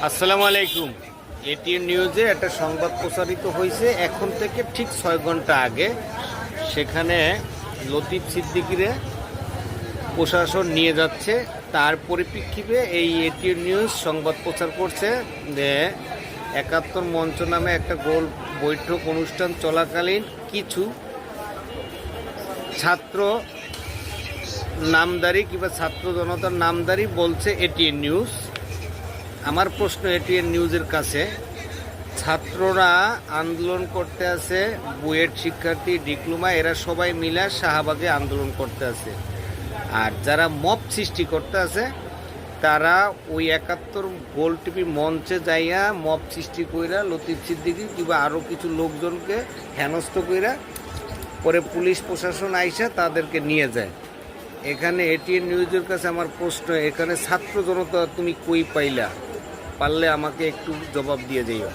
আসসালামু আলাইকুম। এটিএন নিউজে একটা সংবাদ প্রচারিত হয়েছে এখন থেকে ঠিক 6 ঘন্টা আগে। সেখানে লতিফ সিদ্দিকীরে প্রশাসন নিয়ে যাচ্ছে। তার পরিপ্রেক্ষিতে এই এটিএন নিউজ সংবাদ প্রচার করছে যে ৭১ মঞ্চ নামে একটা গোল বৈঠক অনুষ্ঠান চলাকালীন কিছু ছাত্র নামদারি কিংবা ছাত্র জনতার নামদারি বলছে এটিএন নিউজ। আমার প্রশ্ন এটিএন নিউজের কাছে, ছাত্ররা আন্দোলন করতে আছে, বুয়েট শিক্ষার্থী, ডিপ্লোমা, এরা সবাই মিলে শাহবাগে আন্দোলন করতে আছে, আর যারা মব সৃষ্টি করতে আছে তারা ওই ৭১ গোল টিভি মঞ্চে যাইয়া মব সৃষ্টি কইরা লতিফ সিদ্দিকী কিংবা আরও কিছু লোকজনকে হেনস্থ কইরা পরে পুলিশ প্রশাসন আইসা তাদেরকে নিয়ে যায়। এখানে এটিএন নিউজের কাছে আমার প্রশ্ন, এখানে ছাত্র জনতা তুমি কই পাইলা? পারলে আমাকে একটু জবাব দিয়ে যাইও।